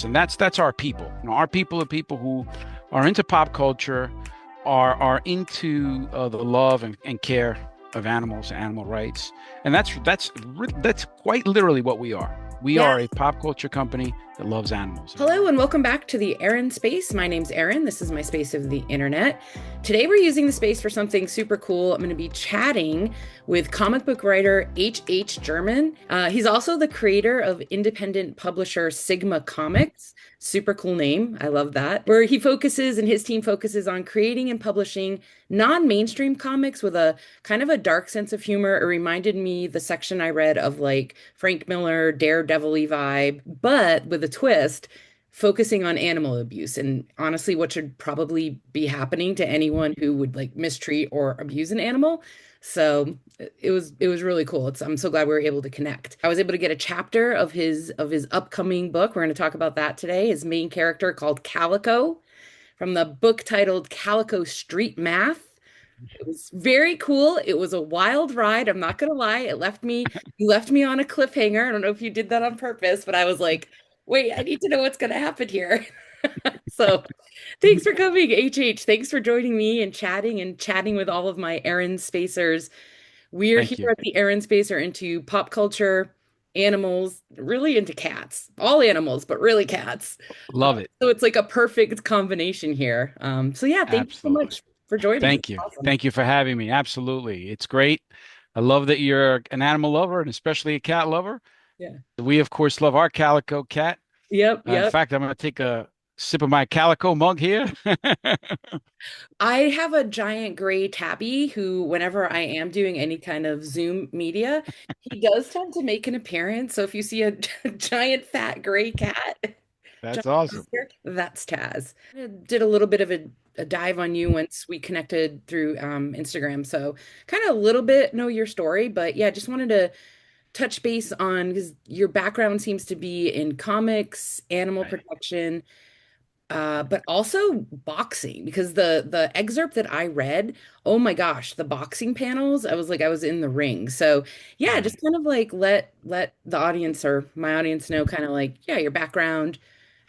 And that's our people. Our people are people who are into pop culture, are into the love and care of animals, animal rights, and that's quite literally what we are. We Yeah. are a pop culture company that loves animals. Hello and welcome back to the Erin space. My name's Erin. This is my space of the internet. Today we're using the space for something super cool. I'm going to be chatting with comic book writer H. German. He's also the creator of independent publisher Sigma Comics. Super cool name. I love that. Where he focuses and his team focuses on creating and publishing non-mainstream comics with a kind of a dark sense of humor. It reminded me the section I read of like Frank Miller, Daredevil-y vibe, but with a twist focusing on animal abuse and honestly what should probably be happening to anyone who would like mistreat or abuse an animal. So it was really cool. I'm so glad we were able to connect. I was able to get a chapter of his upcoming book. We're going to talk about that today. His main character called Calico from the book titled Calico Street Math. It was very cool. It was a wild ride. I'm not gonna lie. You left me on a cliffhanger. I don't know if you did that on purpose, but I was like, wait, I need to know what's gonna happen here. So thanks for coming, H. Thanks for joining me and chatting with all of my Aaron Spacers. We're Thank here you. at the Aaron Spacer into pop culture, animals, really into cats. All animals, but really cats. Love it. So it's like a perfect combination here. So yeah, thank you so Absolutely. much for joining. It's Thank you. awesome. Thank you for having me. Absolutely. It's great. I love that you're an animal lover and especially a cat lover. Yeah. We, of course, love our calico cat. Yep, In yep. fact, I'm going to take a sip of my calico mug here. I have a giant gray tabby who, whenever I am doing any kind of Zoom media, he does tend to make an appearance. So if you see a giant fat gray cat, That's giant awesome. monster, that's Taz. I did a little bit of a dive on you once we connected through Instagram. So kind of a little bit know your story, but yeah, just wanted to touch base on because your background seems to be in comics, animal Right. protection. But also boxing because the excerpt that I read, oh my gosh, the boxing panels, I was like I was in the ring. So yeah, just Right. kind of like let the audience or my audience know kind of like, yeah, your background,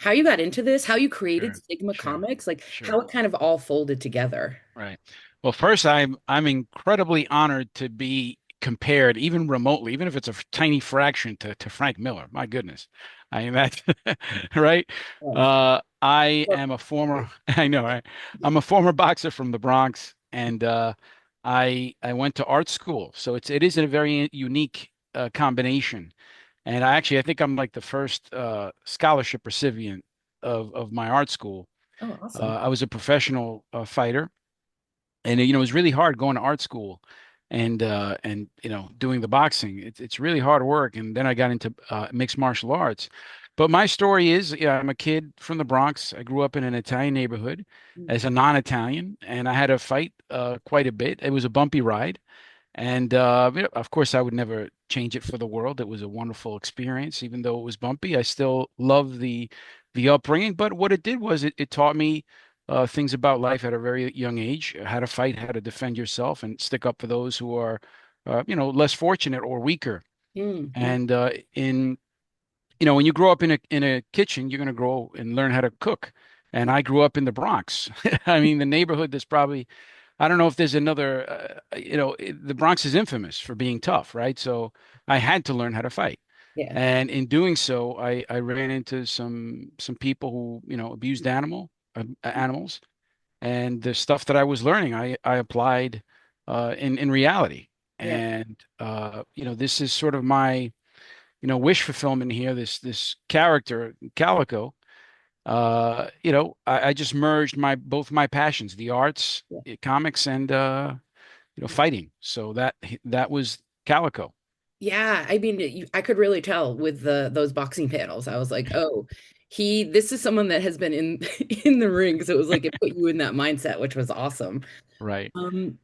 how you got into this, how you created Sure. Sigma Sure. Comics, like how Sure. it kind of all folded together. Right. Well, first, I'm incredibly honored to be compared, even remotely, even if it's a tiny fraction, to Frank Miller. My goodness. I mean that, right? Yeah. I am a former, I know, right? I'm a former boxer from the Bronx, and I went to art school, so it is a very unique combination. And I think I'm like the first scholarship recipient of my art school. Oh, awesome. I was a professional fighter, and it was really hard going to art school and doing the boxing. It's really hard work. And then I got into mixed martial arts. But my story is, yeah, I'm a kid from the Bronx. I grew up in an Italian neighborhood as a non-Italian, and I had to fight quite a bit. It was a bumpy ride. And of course, I would never change it for the world. It was a wonderful experience, even though it was bumpy. I still love the upbringing. But what it did was it taught me things about life at a very young age: how to fight, how to defend yourself, and stick up for those who are, less fortunate or weaker. Mm-hmm. And when you grow up in a kitchen, you're going to grow and learn how to cook. And I grew up in the Bronx. I mean, the neighborhood that's probably I don't know if there's another, the Bronx is infamous for being tough, right? So I had to learn how to fight. Yeah. And in doing so, I ran into some people who, abused animals, and the stuff that I was learning, I applied in reality. Yeah. And this is sort of my, wish fulfillment here. This character, Calico, I just merged my both my passions, the arts, Yeah. comics, and fighting. So that was Calico. Yeah, I mean, I could really tell with the those boxing panels. I was like, oh, this is someone that has been in in the ring. So it was like it put you in that mindset, which was awesome. Right. Um,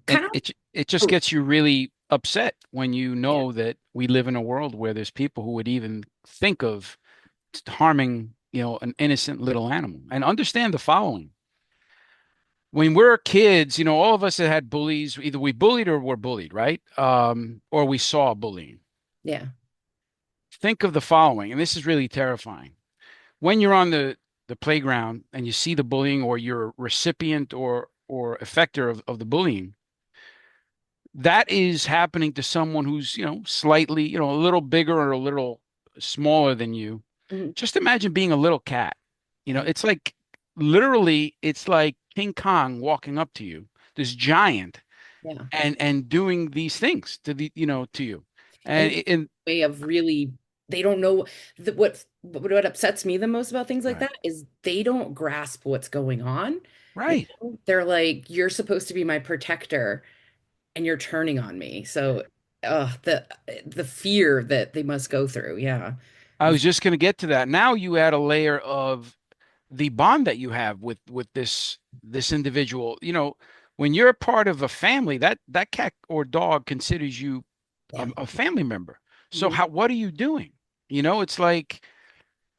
And kind of, it just oh, gets you really upset when you yeah, know that we live in a world where there's people who would even think of harming, an innocent little animal. And understand the following. When we're kids, all of us that had bullies, either we bullied or were bullied, right? Or we saw bullying. yeah, Think of the following, and this is really terrifying. when you're on the playground and you see the bullying, or you're a recipient or effector of the bullying, that is happening to someone who's, slightly, a little bigger or a little smaller than you. Mhm. Just imagine being a little cat. Yeah. It's like, literally, it's like King Kong walking up to you, this giant, Yeah. and doing these things to you. And And way of really, they don't know what upsets me the most about things like right, that is they don't grasp what's going on. right. They're like, you're supposed to be my protector and you're turning on me. So, the fear that they must go through, yeah, I was is just going to get to that. Now you add a layer of the bond that you have with this individual. When you're a part of a family, that cat or dog considers you yeah. a family member. So Mhm. what are you doing? It's like,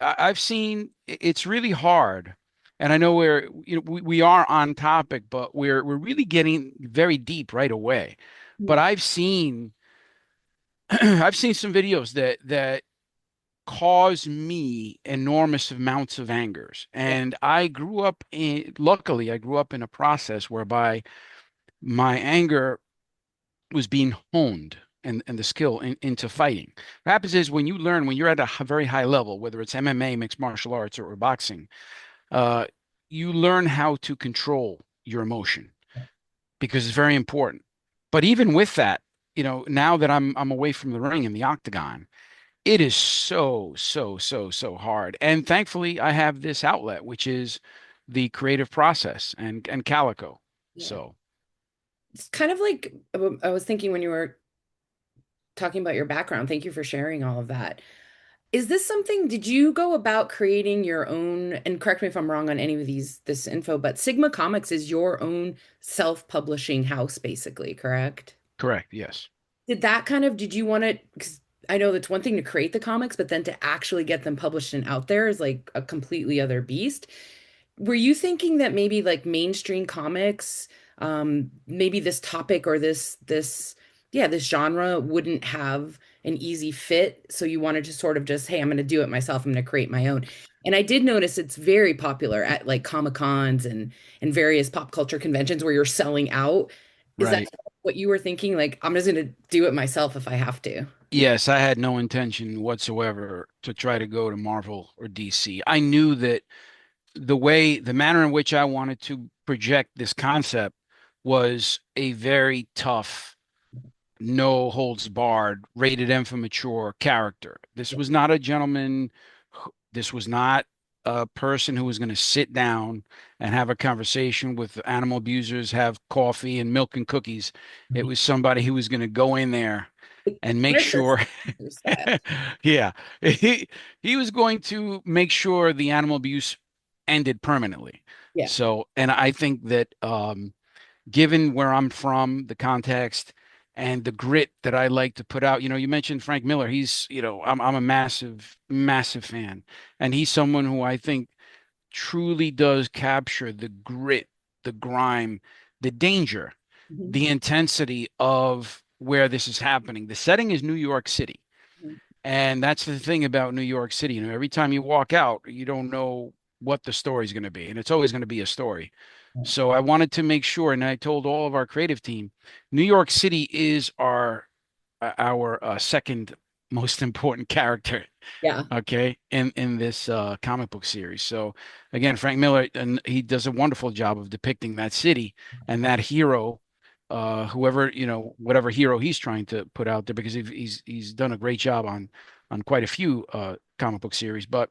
I've seen it's really hard. And I know we are on topic, but we're really getting very deep right away. But I've seen I've seen some videos that cause me enormous amounts of angers. Yeah. And luckily, I grew up in a process whereby my anger was being honed, and the skill into fighting. What happens is, when you're at a very high level, whether it's MMA, mixed martial arts, or boxing, uh, you learn how to control your emotion, because it's very important. But even with that, now that I'm away from the ring in the octagon, it is so, so, so, so hard. And thankfully, I have this outlet, which is the creative process and Calico. Yeah. So It's kind of like I was thinking when you were talking about your background. Thank you for sharing all of that. Is this something, did you go about creating your own, and correct me if I'm wrong on any of this info, but Sigma Comics is your own self-publishing house, basically, correct? correct. Yes. Did you want to, because I know that's one thing to create the comics, but then to actually get them published and out there is like a completely other beast. Were you thinking that maybe like mainstream comics, maybe this topic or this genre wouldn't have an easy fit? So you wanted to sort of just, hey, I'm going to do it myself. I'm going to create my own. And I did notice it's very popular at like Comic Cons and various pop culture conventions where you're selling out. Is that Right. what you were thinking? Like, I'm just going to do it myself if I have to. Yes, I had no intention whatsoever to try to go to Marvel or DC. I knew that the manner in which I wanted to project this concept was a very tough, no holds barred, rated M for mature character. This Yeah. was not a gentleman. This was not a person who was going to sit down and have a conversation with animal abusers, have coffee and milk and cookies. It Mhm. was somebody who was going to go in there and make Kind of sure. the style. Yeah, he was going to make sure the animal abuse ended permanently. Yeah. So, and I think that, given where I'm from, the context, and the grit that I like to put out. You mentioned Frank Miller. I'm a massive, massive fan, and he's someone who I think truly does capture the grit, the grime, the danger, Mhm. the intensity of where this is happening. The setting is New York City. Mhm. And that's the thing about New York City. Every time you walk out, you don't know what the story's going to be, and it's always going to be a story. So I wanted to make sure, and I told all of our creative team, New York City is our second most important character, Yeah. okay, in this comic book series. So again, Frank Miller, and he does a wonderful job of depicting that city and that hero, whoever, whatever hero he's trying to put out there, because he's done a great job on quite a few comic book series. But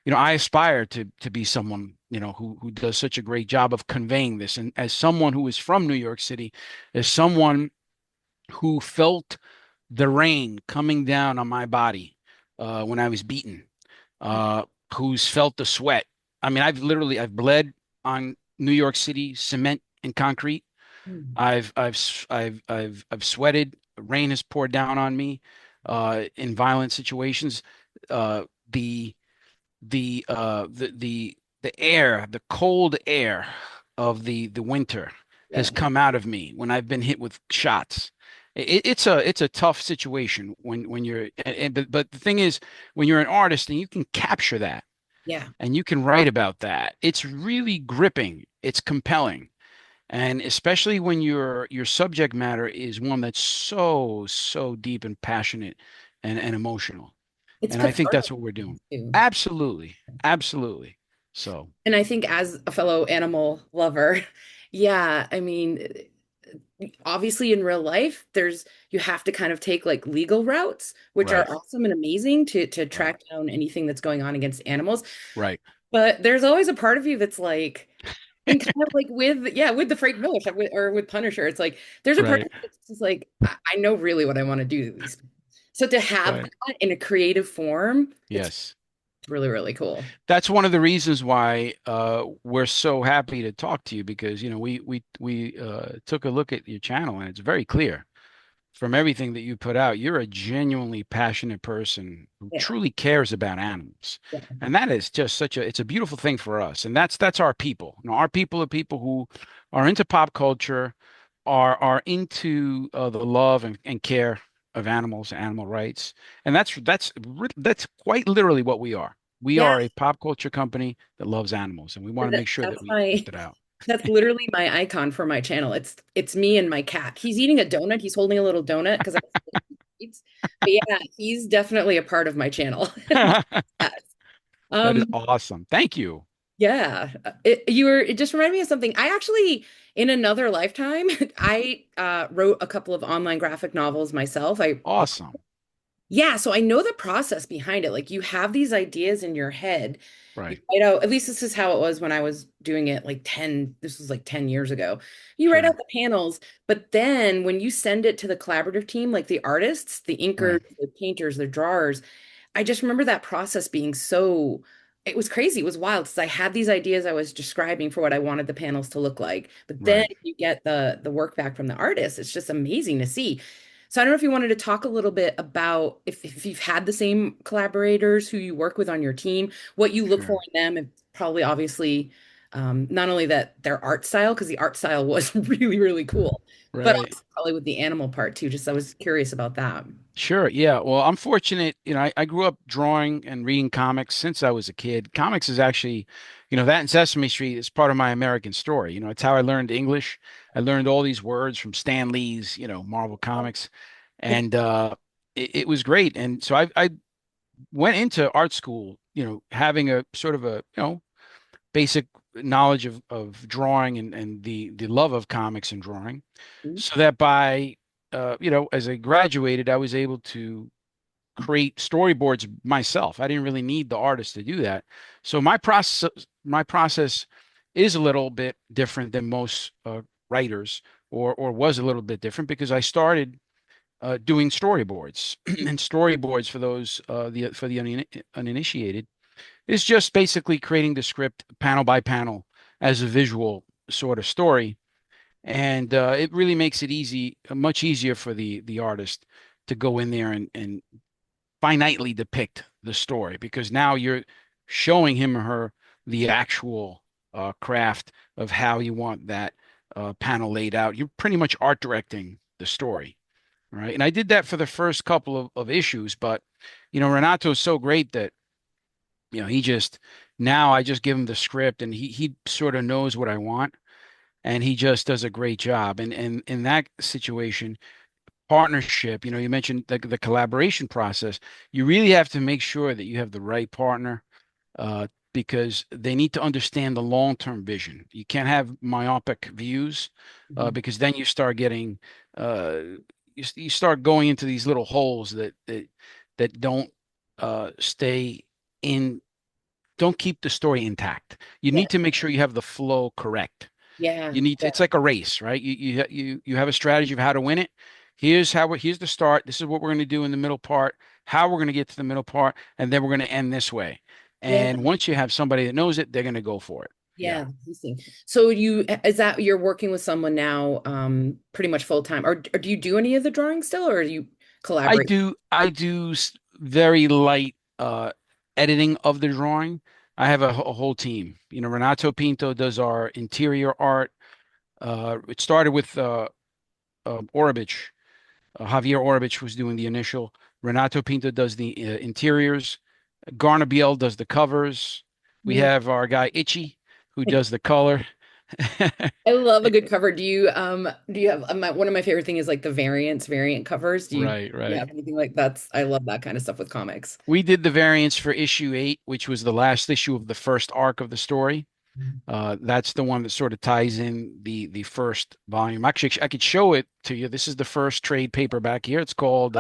I aspire to be someone, who does such a great job of conveying this. And as someone who is from New York City, as someone who felt the rain coming down on my body when I was beaten, uh, who's felt the sweat. I mean, I've bled on New York City cement and concrete. Mhm. I've sweated. Rain has poured down on me in violent situations. Uh, the the air, the cold air of the winter has Yeah. come out of me when I've been hit with shots. It's a tough situation when you're, but the thing is, when you're an artist and you can capture that, Yeah. and you can write about that. It's really gripping. It's compelling. And especially when your subject matter is one that's so deep and passionate and emotional. It's And I think cathartic that's what we're doing. too. Absolutely. Absolutely. So, And I think as a fellow animal lover, yeah, I mean, obviously in real life, you have to kind of take like legal routes, which are right, awesome and amazing to right, track down anything that's going on against animals. right. But there's always a part of you that's like, and kind of like with, yeah, with the Frank Miller stuff or with Punisher, it's like there's a part of Right, me that's just like, I know really what I want to do to these. So to have right. that in a creative form, it's Yes. really, really cool. That's one of the reasons why we're so happy to talk to you because, we took a look at your channel and it's very clear from everything that you put out, you're a genuinely passionate person who Yeah. truly cares about animals. Yeah. And that is just it's a beautiful thing for us. And that's our people. Our people are people who are into pop culture, are into the love and care of animals, animal rights. And that's quite literally what we are. We Yeah. are a pop culture company that loves animals, and we want to make sure that That's we my lift it out. that's literally my icon for my channel. It's me and my cat. He's eating a donut. He's holding a little donut because I eats. But yeah, he's definitely a part of my channel. Yes. That is Um, awesome. Thank you. yeah. It just reminded me of something. I actually, in another lifetime, I wrote a couple of online graphic novels myself. Awesome. Yeah, so I know the process behind it. Like you have these ideas in your head. You Right. write out, at least this is how it was when I was doing it like 10, this was like 10 years ago. You write out Sure. the panels, but then when you send it to the collaborative team, like the artists, the inkers, Right. the painters, the drawers, I just remember that process being so, it was crazy. It was wild because I had these ideas I was describing for what I wanted the panels to look like. But then Right. you get the work back from the artist. It's just amazing to see. So I don't know if you wanted to talk a little bit about if you've had the same collaborators who you work with on your team, what you look for Sure. in them, and probably obviously not only that their art style, because the art style was really, really cool, but Right. also probably with the animal part too. Just I was curious about that. Sure. Yeah. Well, I'm fortunate. I grew up drawing and reading comics since I was a kid. Comics is actually, that and Sesame Street is part of my American story. It's how I learned English. I learned all these words from Stan Lee's, Marvel Comics. And it was great. And so I went into art school, having a sort of a, basic knowledge of drawing and the love of comics and drawing. So that by as I graduated, I was able to create storyboards myself. I didn't really need the artist to do that. So my process is a little bit different than most writers, or was a little bit different because I started doing storyboards and storyboards for those for the uninitiated is just basically creating the script panel by panel as a visual sort of story, and it really makes it much easier for the artist to go in there and finitely depict the story because now you're showing him or her the actual craft of how you want that panel laid out. You're pretty much art directing the story, right? And I did that for the first couple of issues, but Renato is so great that he just now I just give him the script and he sort of knows what I want and he just does a great job. And in that situation, partnership, you mentioned the collaboration process. You really have to make sure that you have the right partner because they need to understand the long-term vision. You can't have myopic views Mhm. because then you start getting uh, you start going into these little holes that don't stay in don't keep the story intact. You Yeah, need to make sure you have the flow correct. yeah, It's like a race, right? You have a strategy of how to win it. Here's the start. This is what we're going to do in the middle part, how we're going to get to the middle part, and then we're going to end this way. yeah, And once you have somebody that knows it, they're going to go for it. Yeah. yeah. Interesting. So is that you're working with someone now, pretty much full time, or do you do any of the drawing still, or do you I collaborate? do I do very light editing of the drawing. I have a whole team. Renato Pinto does our interior art. It started with Orbich. Javier Orbich was doing the initial. Renato Pinto does the interiors. Garnabiel does the covers. We Yeah. have our guy Itchy, who does the color. I love a good cover. Do you have one of my favorite thing is like the variant covers. Right, You right. have anything like that's I love that kind of stuff with comics. We did the variants for issue 8, which was the last issue of the first arc of the story. That's the one that sort of ties in the first volume. Actually, I could show it to you. This is the first trade paperback here. It's called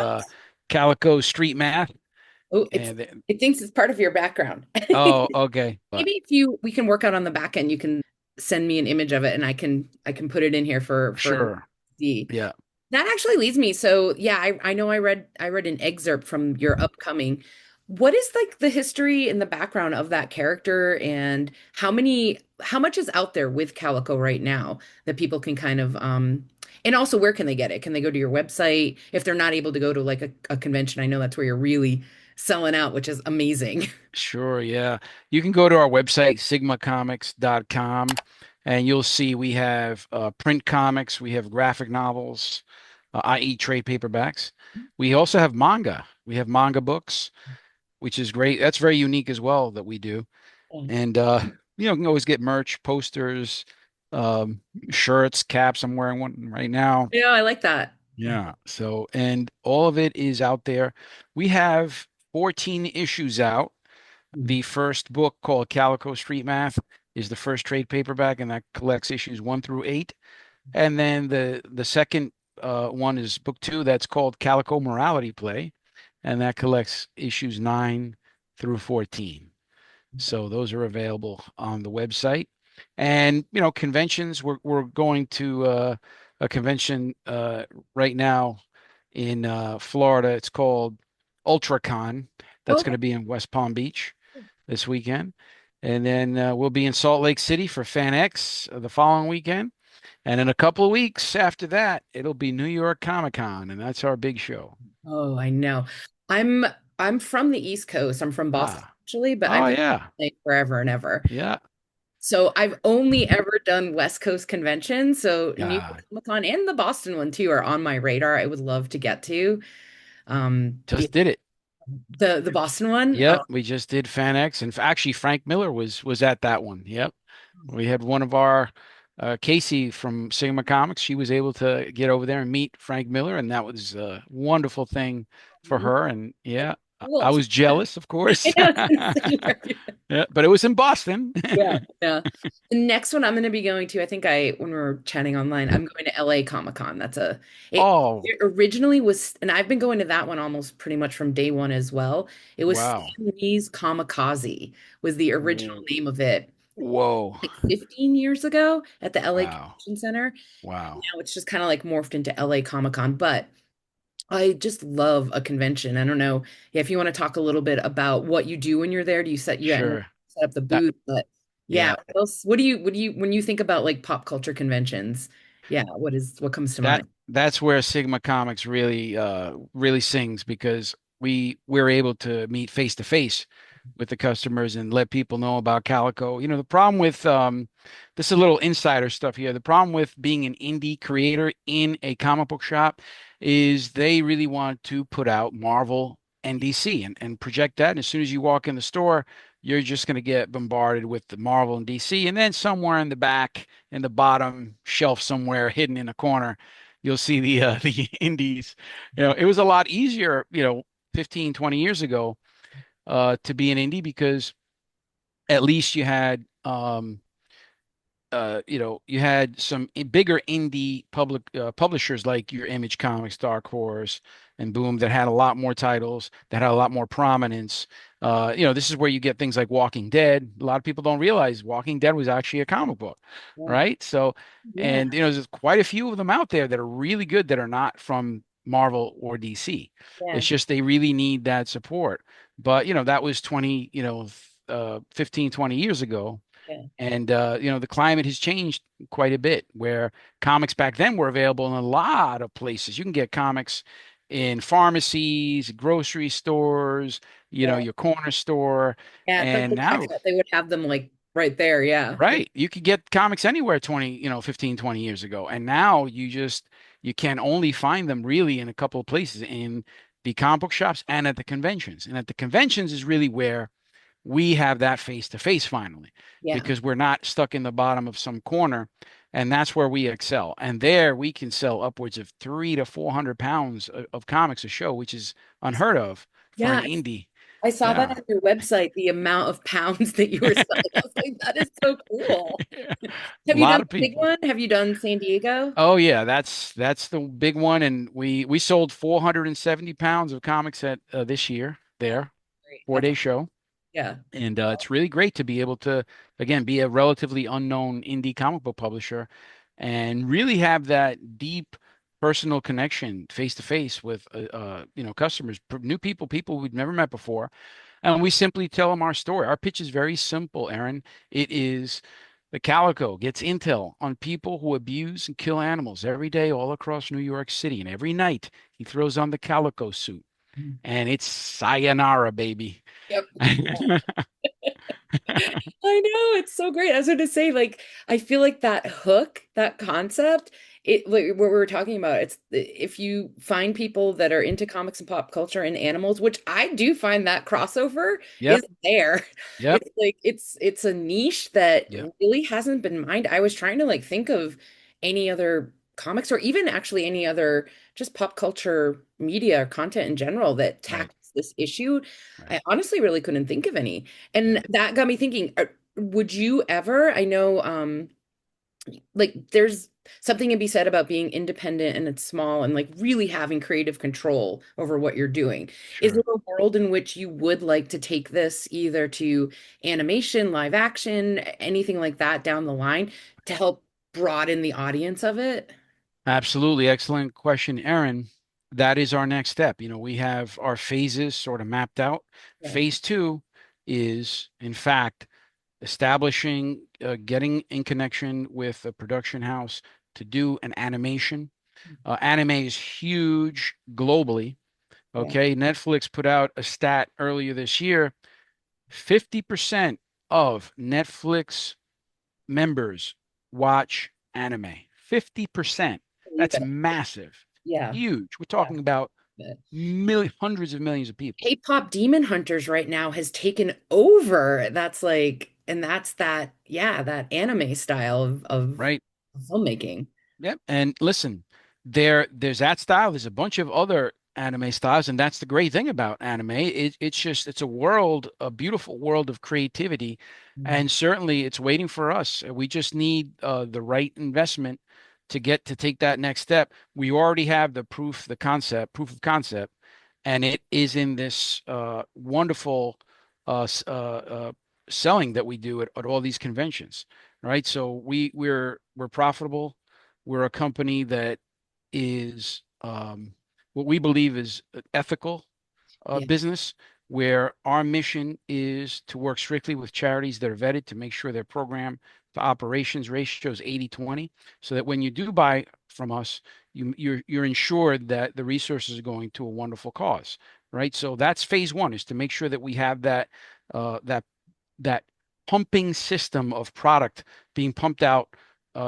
Calico Street Math. Oh, And it thinks it's part of your background. oh, okay. Maybe if you we can work out on the back end, you can send me an image of it and I can put it in here for everyone Sure. to see. Yeah, That actually leads me. So yeah, I know I read an excerpt from your upcoming. What is like the history and the background of that character and how much is out there with Calico right now that people can kind of and also where can they get it? Can they go to your website if they're not able to go to like a convention? I know that's where you're really selling out, which is amazing. sure. Yeah. You can go to our website, sigmacomics.com, and you'll see we have print comics, we have graphic novels, i.e., trade paperbacks. We also have manga. We have manga books, which is great. That's very unique as well that we do. And you can always get merch, posters, um, shirts, caps. I'm wearing one right now. Yeah, I like that. Yeah. So, and all of it is out there. We have 14 issues out. The first book, called Calico Street Math, is the first trade paperback, and that collects issues 1 through 8. And then the second one is book 2, that's called Calico Morality Play, and that collects issues 9 through 14. So those are available on the website. And conventions. We're going to a convention right now in Florida. It's called UltraCon. That's going Okay. to be in West Palm Beach this weekend. And then we'll be in Salt Lake City for Fan X the following weekend. And in a couple of weeks after that, it'll be New York Comic Con, and that's our big show. Oh, I know. I'm I'm from the East Coast. I'm from Boston Ah, actually, but I've oh been yeah, like forever and ever. yeah. So I've only ever done West Coast conventions. So New York Ah, Comic Con and the Boston one too are on my radar. I would love to get to. Yeah, just did it. the Boston one. Yep, we just did Fan X, and actually Frank Miller was at that one. Yep, we had one of our Casey from Sigma Comics. She was able to get over there and meet Frank Miller, and that was a wonderful thing for her. And yeah, I Cool. was jealous, of course. I was gonna say, Yeah, but it was in Boston. yeah, yeah. The next one I'm going to be going to, I think when we were chatting online, I'm going to LA Comic Con. Oh, It originally was, and I've been going to that one almost pretty much from day one as well. It was wow. Stan Lee's Kamikaze was the original Whoa. name of it, Whoa. like 15 years ago at the LA Wow. Convention Center. Wow. Now it's just kind of like morphed into LA Comic Con, but I just love a convention. I don't know, yeah, if you want to talk a little bit about what you do when you're there. Do you Sure. set up the That booth? But yeah, yeah. what do you when you think about like pop culture conventions? Yeah, what comes to mind? That's where Sigma Comics really sings, because we're able to meet face to face with the customers and let people know about Calico. The problem with this is a little insider stuff here. The problem with being an indie creator in a comic book shop is they really want to put out Marvel and DC and project that. And as soon as you walk in the store, you're just going to get bombarded with the Marvel and DC. And then somewhere in the back, in the bottom shelf, somewhere hidden in a corner, you'll see the the indies. It was a lot easier, 15, 20 years ago, to be an indie, because at least you had some bigger indie publishers like your Image Comics, Dark Horse, and Boom, that had a lot more titles, that had a lot more prominence. This is where you get things like Walking Dead. A lot of people don't realize Walking Dead was actually a comic book, Yeah. right? So, Yeah. and there's quite a few of them out there that are really good that are not from Marvel or DC. Yeah. It's just they really need that support. But that was 15, 20 years ago. Yeah. And the climate has changed quite a bit, where comics back then were available in a lot of places. You can get comics in pharmacies, grocery stores, Yeah. your corner store. Yeah, it's like And the tech now, shop, they would have them like right there. Yeah. right, you could get comics anywhere 15, 20 years ago. And now you can only find them really in a couple of places, in the comic book shops and at the conventions. And at the conventions is really where we have that face to face finally Yeah. because we're not stuck in the bottom of some corner. And that's where we excel. And there we can sell upwards of 300 to 400 pounds of comics a show, which is unheard of for an Yeah. indie. I saw that Yeah. on your website, the amount of pounds that you were selling. I was like, that is so cool. Yeah. A Have you lot done of the big people. one? Have you done San Diego? Oh yeah, that's the big one. And we sold 470 pounds of comics at this year That's there, great. four That's day show. yeah. And it's really great to be able to, again, be a relatively unknown indie comic book publisher and really have that deep personal connection face to face with, customers, new people, people we've never met before. And we simply tell them our story. Our pitch is very simple, Erin. It is the Calico gets intel on people who abuse and kill animals every day all across New York City. And every night he throws on the Calico suit and it's sayonara, baby. Yep. I know, it's so great. I was going to say, like, I feel like that hook, that concept, it like what we were talking about, it's if you find people that are into comics and pop culture and animals, which I do find that crossover is Yep. there. Yep. It's like it's a niche that Yep. really hasn't been mined. I was trying to like think of any other comics or even actually any other just pop culture media or content in general that Right. tackles this issue. Right. I honestly really couldn't think of any. Yep. And that got me thinking, would you ever, I know, like there's something to be said about being independent and it's small and like really having creative control over what you're doing. Is there Sure. a world in which you would like to take this either to animation, live action, anything like that down the line to help broaden the audience of it? Absolutely. Excellent question, Erin. That is our next step. We have our phases sort of mapped out. Yeah. Phase two is, in fact, establishing, getting in connection with a production house to do an animation. Anime is huge globally. Yeah. Okay. Netflix put out a stat earlier this year. 50% of Netflix members watch anime. 50%. Believe That's it. massive. Yeah. Huge. We're Yeah. talking about hundreds of millions of people. K-pop Demon Hunters right now has taken over. That's like, and that's that, yeah, that anime style of Right? filmmaking. Yep. And listen, there's that style. There's a bunch of other anime styles, and that's the great thing about anime. It's a world, a beautiful world of creativity, Mhm. and certainly it's waiting for us. We just need the right investment to get to take that next step. We already have proof of concept, and it is in this wonderful selling that we do at all these conventions, right? So we're profitable. We're a company that is what we believe is ethical Yeah. business, where our mission is to work strictly with charities that are vetted to make sure their program to operations ratio is 80/20, so that when you do buy from us, you're ensured that the resources are going to a wonderful cause, right? So that's phase one, is to make sure that we have that that pumping system of product being pumped out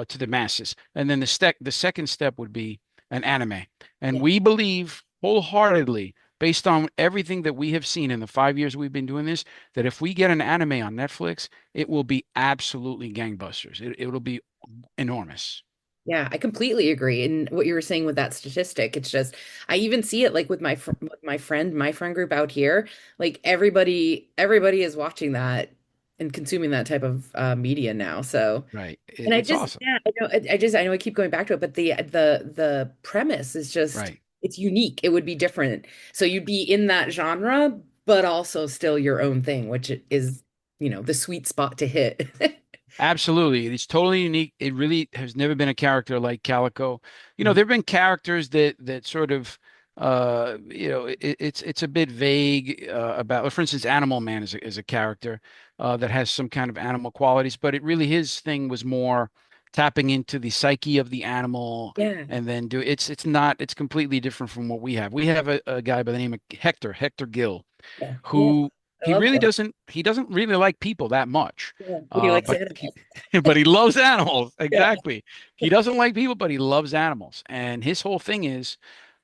to the masses. And then the second step would be an anime. And Yeah. we believe wholeheartedly, based on everything that we have seen in the 5 years we've been doing this, that if we get an anime on Netflix, it will be absolutely gangbusters. It'll be enormous. Yeah, I completely agree. And what you were saying with that statistic, it's just I even see it like with my friend group out here. Like everybody is watching that and consuming that type of media now. So Right. and I It's just, awesome. yeah, I know I keep going back to it, but the premise is just Right. it's unique. It would be different. So you'd be in that genre, but also still your own thing, which is, the sweet spot to hit. Absolutely. It's totally unique. It really has never been a character like Calico. Mhm. There have been characters that sort of it's a bit vague about, for instance, Animal Man is a character that has some kind of animal qualities, but it really his thing was more tapping into the psyche of the animal Yeah, and then it's completely different from what we have. We have a guy by the name of Hector Gill, yeah, yeah. who I love that. he doesn't really like people that much. Yeah. But he likes But he animals. but he loves animals. Yeah, Exactly. He doesn't like people, but he loves animals. And his whole thing is,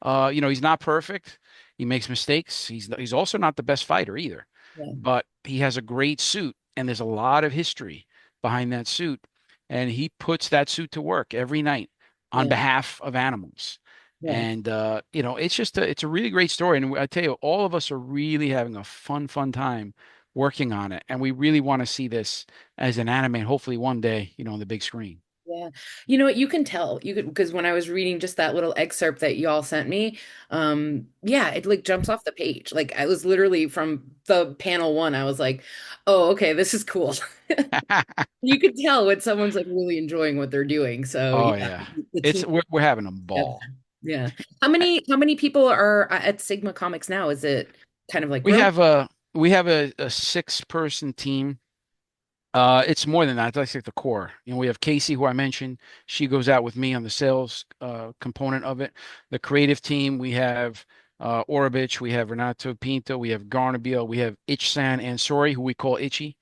he's not perfect. He makes mistakes. He's also not the best fighter either. Yeah. but he has a great suit, and there's a lot of history behind that suit, and he puts that suit to work every night on Yeah. behalf of animals. Yeah. And it's just it's a really great story. And I tell you, all of us are really having a fun time working on it, and we really want to see this as an anime, and hopefully one day, on the big screen. Yeah. You know what? You can tell. You could, because when I was reading just that little excerpt that y'all sent me, yeah, it like jumps off the page. Like I was literally from the panel one, I was like, oh, okay, this is cool. You could tell when someone's like really enjoying what they're doing. So Oh yeah, yeah, the it's team we're having a together. ball. Yeah. How many people are at Sigma Comics now? Is it kind of like We growing? have a 6-person team. It's more than that. That's like the core. We have Casey, who I mentioned. She goes out with me on the sales component of it. The creative team, we have Orabich, we have Renato Pinto, we have Garnabil, we have Itch-san Ansori, who we call Itchy.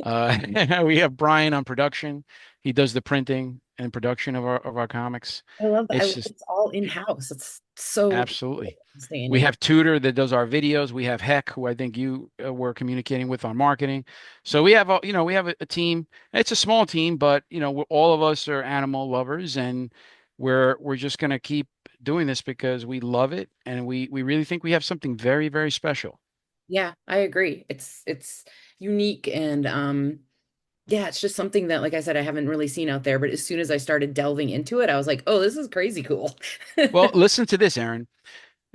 Uh, we have Brian on production. He does the printing and production of our comics. I love that. I It's love just it's all in-house. It's so absolutely. this day and We age. have Tutor that does our videos. We have Heck, who I think you were communicating with on marketing. So we have we have a team. It's a small team, but all of us are animal lovers, and we're just gonna keep doing this because we love it, and we really think we have something very special. Yeah, I agree. It's unique and yeah, it's just something that like I said I haven't really seen out there, but as soon as I started delving into it, I was like, "Oh, this is crazy cool." Well, listen to this, Aaron.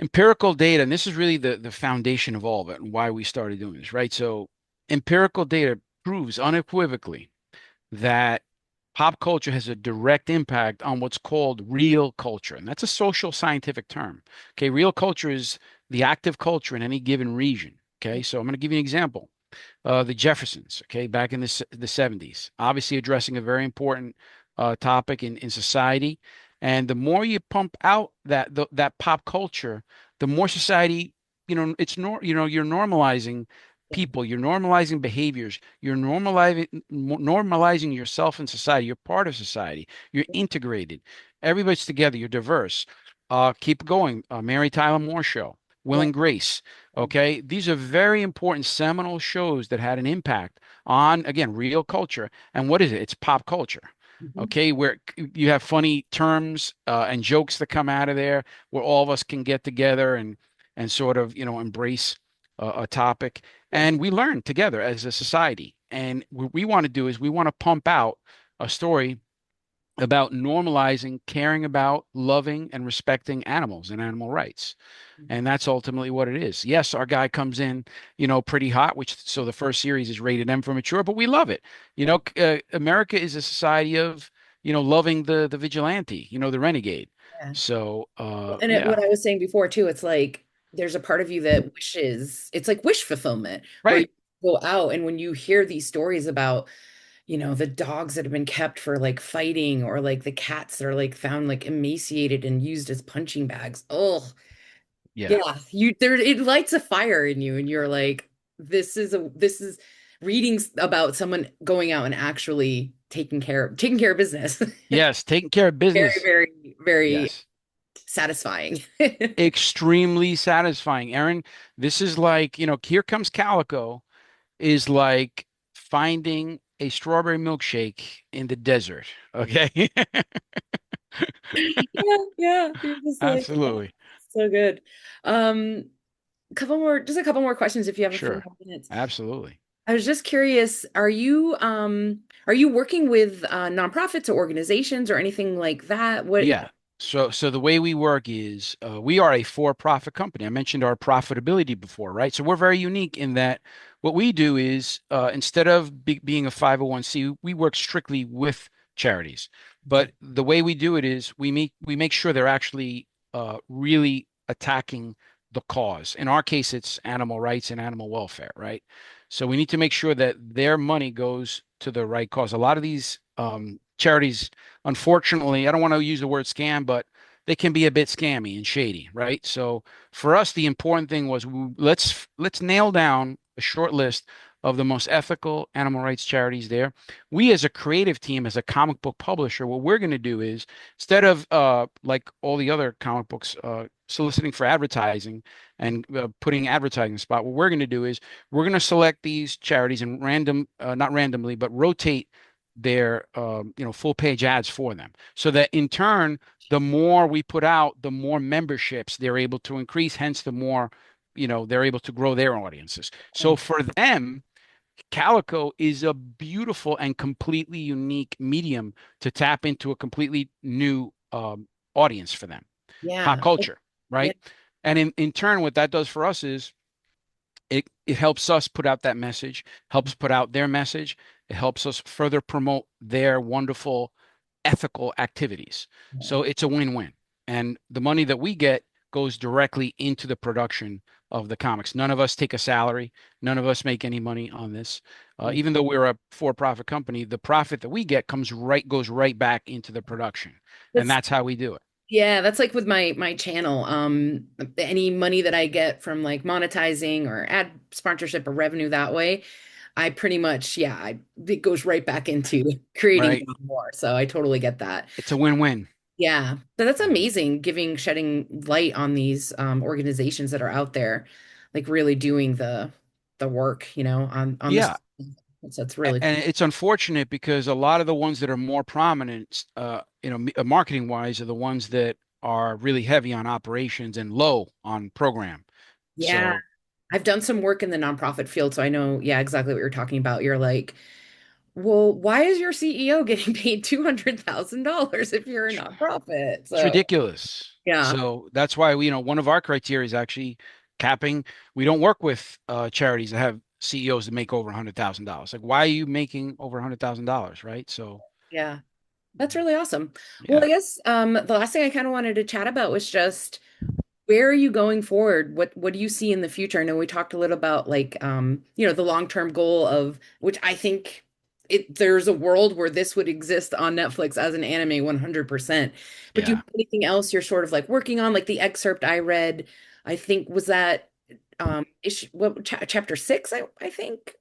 Empirical data, and this is really the foundation of all of it and why we started doing this, right? So empirical data proves unequivocally that pop culture has a direct impact on what's called real culture. And that's a social scientific term. Okay. Real culture is the active culture in any given region. Okay. So I'm going to give you an example. The Jeffersons, okay, back in the 70s, obviously addressing a very important topic in society. And the more you pump out that pop culture, the more society, you're normalizing Yeah, people, you're normalizing behaviors, you're normalizing yourself in society. You're part of society. You're integrated. Everybody's together. You're diverse. Keep going. Mary Tyler Moore Show, Will yeah, and Grace. Okay, these are very important seminal shows that had an impact on, again, real culture. And what is it? It's pop culture. mhm, Okay, where you have funny terms and jokes that come out of there, where all of us can get together and sort of embrace a topic, yeah, and we learn together as a society. And what we want to do is we want to pump out a story about normalizing, caring about, loving, and respecting animals and animal rights. mhm, And that's ultimately what it is. Yes, our guy comes in, pretty hot, which so the first series is rated M for mature, but we love it. America is a society of, loving the vigilante, the renegade. yeah. So, And what yeah, I was saying before too, it's like there's a part of you that wishes it's like wish fulfillment where you right. go out and when you hear these stories about, the dogs that have been kept for like fighting or like the cats that are like found like emaciated and used as punching bags. Oh, Yeah. yeah, you there it lights a fire in you and you're like, this is reading about someone going out and actually taking care of business. Yes. Taking care of Very, business. very, very Yes. satisfying. Extremely satisfying. Aaron, this is like, Here Comes Calico is like finding a strawberry milkshake in the desert. Okay. Yeah, yeah. You're just like, oh, Absolutely. so good. Just a couple more questions if you have a few Sure. more minutes. Absolutely. I was just curious, are you working with nonprofits or organizations or anything like that? What Yeah. So the way we work is we are a for-profit company. I mentioned our profitability before, right? So we're very unique in that what we do is instead of being a 501c, we work strictly with charities. Okay. But the way we do it is we make sure they're actually really attacking the cause. In our case, it's animal rights and animal welfare, right? So we need to make sure that their money goes to the right cause. A lot of these charities, unfortunately, I don't want to use the word scam, but they can be a bit scammy and shady, right? So for us, the important thing was let's nail down a short list of the most ethical animal rights charities there. We, as a creative team, as a comic book publisher, what we're going to do is instead of like all the other comic books soliciting for advertising and putting advertising spot, what we're going to do is we're going to select these charities and not randomly, but rotate their full page ads for them, so that in turn, the more we put out, the more memberships they're able to increase. Hence, the more they're able to grow their audiences. So for them, Calico is a beautiful and completely unique medium to tap into a completely new audience for them, pop Yeah. culture, Yeah. right? And in turn, what that does for us is it helps us put out that message, helps put out their message. It helps us further promote their wonderful ethical activities. So it's a win-win. And the money that we get goes directly into the production of the comics. None of us take a salary. None of us make any money on this. Even though we're a for-profit company, the profit that we get goes right back into the production. And That's that's how we do it. Yeah, that's like with my channel. Any money that I get from like monetizing or ad sponsorship or revenue that way, I pretty much, it goes right back into creating Right. more. So I totally get that. It's a win-win. Yeah, but that's amazing, shedding light on these organizations that are out there, like really doing the work, on this. Yeah. That's really And it's unfortunate because a lot of the ones that are more prominent, marketing wise, are the ones that are really heavy on operations and low on program. yeah. So I've done some work in the nonprofit field, so I know, yeah, exactly what you're talking about. You're like, well, why is your CEO getting paid $200,000 if you're a nonprofit? it's So, ridiculous. yeah, So that's why one of our criteria is actually capping. We don't work with charities that have CEOs that make over $100,000. Like, why are you making over $100,000, right? So yeah, that's really awesome. Well, yeah, I guess the last thing I kind of wanted to chat about was just where are you going forward? What do you see in the future? I know we talked a little about like the long-term goal of which I think there's a world where this would exist on Netflix as an anime 100%. But do you yeah, have anything else you're sort of like working on? Like the excerpt I read, I think was that issue what chapter 6, I think.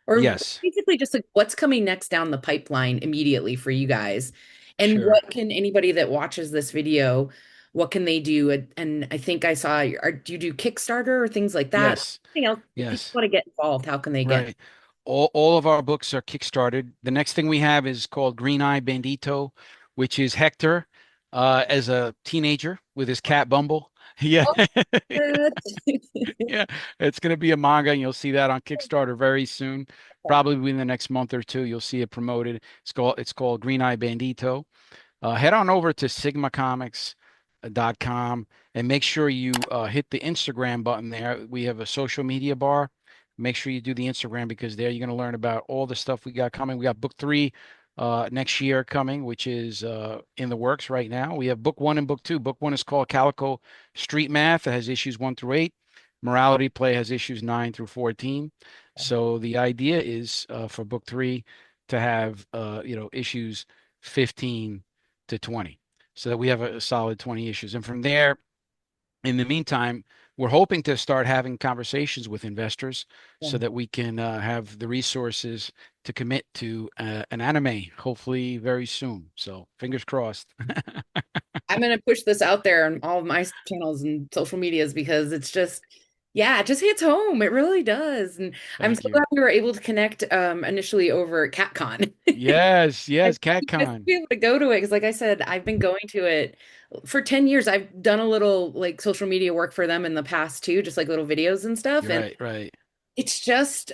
Or yes, basically just like what's coming next down the pipeline immediately for you guys? And sure, what can anybody that watches this video, what can they do? And I think I saw, do you do Kickstarter or things like that? yes, Anything else? If people yes. want to get involved, how can they get? Right. All of our books are kickstarted. The next thing we have is called Green Eye Bandito, which is Hector as a teenager with his cat Bumble. Yeah. What? Yeah. It's going to be a manga, and you'll see that on Kickstarter very soon. Probably within the next month or two, you'll see it promoted. It's called Green Eye Bandito. Head on over to sigmacomics.com and make sure you hit the Instagram button there. We have a social media bar. Make sure you do the Instagram, because there you're going to learn about all the stuff we got coming. We got book 3 next year coming, which is in the works right now. We have book 1 and book 2. Book 1 is called Calico Street Math. It has issues 1 through 8. Morality Play has issues 9 through 14. So the idea is for book 3 to have issues 15 to 20, so that we have a solid 20 issues. And from there, in the meantime, we're hoping to start having conversations with investors so that we can have the resources to commit to an anime, hopefully very soon. So fingers crossed. I'm gonna push this out there on all of my channels and social medias because it's just, yeah, it just hits home. It really does. And I'm so Thank you. glad we were able to connect initially over CatCon. Yes, I yes, think I CatCon. be able to go to it because, like I said, I've been going to it for 10 years. I've done a little like social media work for them in the past too, just like little videos and stuff. You're And right, right, it's just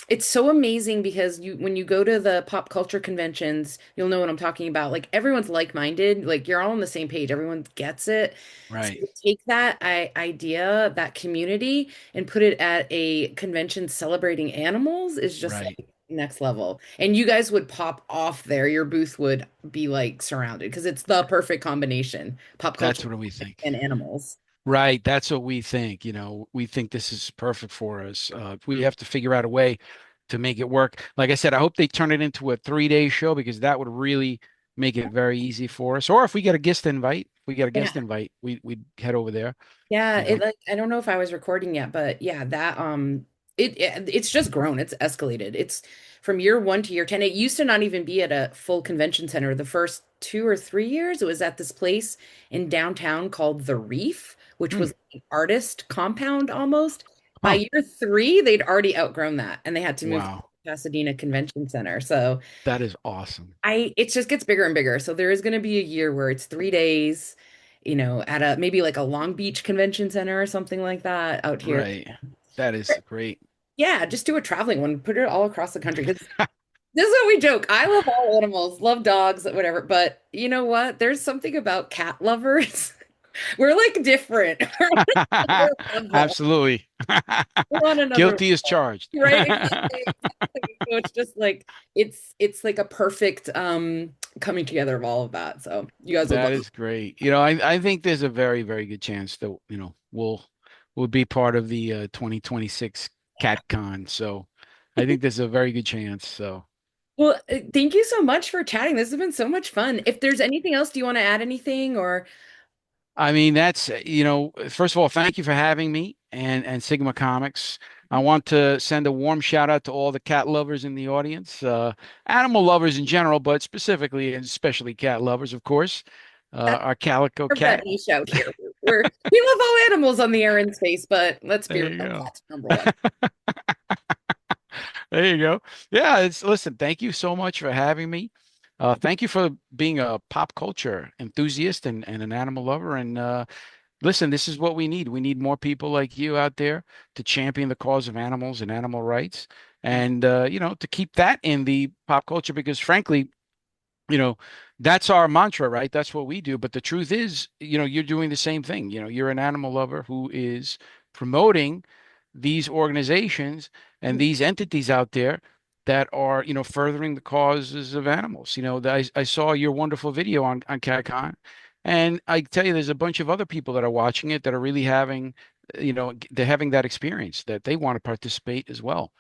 it's so amazing because when you go to the pop culture conventions, you'll know what I'm talking about. Like everyone's like-minded, like you're all on the same page, everyone gets it. So right, to take that idea, that community, and put it at a convention celebrating animals is just right. like next level. And you guys would pop off there. Your booth would be like surrounded because it's the perfect combination, pop culture That's what we think. and animals. Right. That's what we think. We think this is perfect for us. We have to figure out a way to make it work. Like I said, I hope they turn it into a 3-day show, because that would really make it very easy for us. Or if we get a guest invite, Yeah. we'd head over there, Yeah, you know. it like I don't know if I was recording yet, but yeah, that it's just grown. It's escalated. It's from year one to year 10. It used to not even be at a full convention center. The first 2 or 3 years, it was at this place in downtown called The Reef, which Hmm. was an artist compound almost. By Huh. year three, they'd already outgrown that and they had to move to Wow. Pasadena Convention Center. So That is awesome. it just gets bigger and bigger. So there is going to be a year where it's 3 days, at a maybe like a Long Beach Convention Center or something like that out here. Right. That is great. Yeah, just do a traveling one, put it all across the country. Because this is what we joke. I love all animals, love dogs, whatever. But you know what? There's something about cat lovers. We're like different. We're on another level. Absolutely. We're on another Guilty as level. charged. Right? Exactly. Exactly. So it's just like it's like a perfect coming together of all of that. So you guys will That love is great. I think there's a very, very good chance that, we'll be part of the 2026 CatCon. So I it. think there's a very good chance. So Well, thank you so much for chatting. This has been so much fun. If there's anything else, do you want to add anything or I mean, first of all, thank you for having me and Sigma Comics. I want to send a warm shout out to all the cat lovers in the audience, animal lovers in general, but specifically and especially cat lovers, of course. that's Our Calico part of that cat. niche out here? We love all animals on the Arin space, but let's be There real, you go. cats are number one. There you go. Yeah, listen, thank you so much for having me. Thank you for being a pop culture enthusiast and an animal lover. And listen, this is what we need. We need more people like you out there to champion the cause of animals and animal rights, and to keep that in the pop culture because frankly, you know, that's our mantra, right? That's what we do. But the truth is, you're doing the same thing. You're an animal lover who is promoting these organizations and these entities out there that are, furthering the causes of animals. I saw your wonderful video on CatCon, and I tell you, there's a bunch of other people that are watching it that are really having, they're having that experience that they want to participate as well.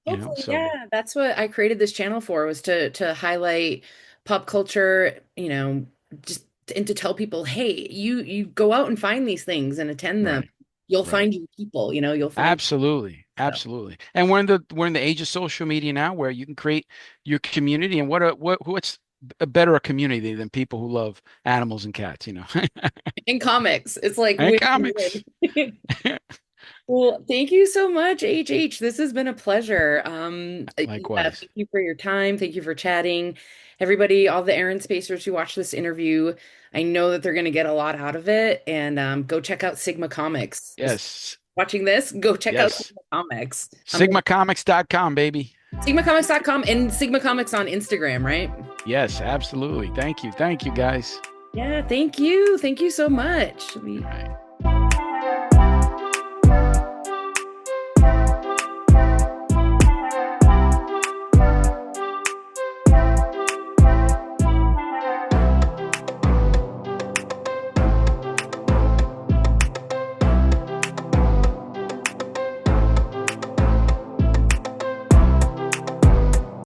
Hopefully, So yeah, that's what I created this channel for was to highlight pop culture, just and to tell people, hey, you go out and find these things and attend them. right, You'll right. find your people, you'll find Absolutely. so. Absolutely. And we're in the age of social media now where you can create your community and what's a better a community than people who love animals and cats, In comics, it's like and win comics. win. Well, thank you so much, HH. This has been a pleasure. Yeah, Likewise. thank you for your time. Thank you for chatting. Everybody, all the Aaron Spacers who watch this interview, I know that they're going to get a lot out of it. And go check out Sigma Comics. Yes. Watching this, go check out Yes. Sigma Comics. SigmaComics.com, baby. SigmaComics.com and Sigma Comics on Instagram, right? Yes, absolutely. Thank you. Thank you, guys. Yeah, thank you. Thank you so much. All right.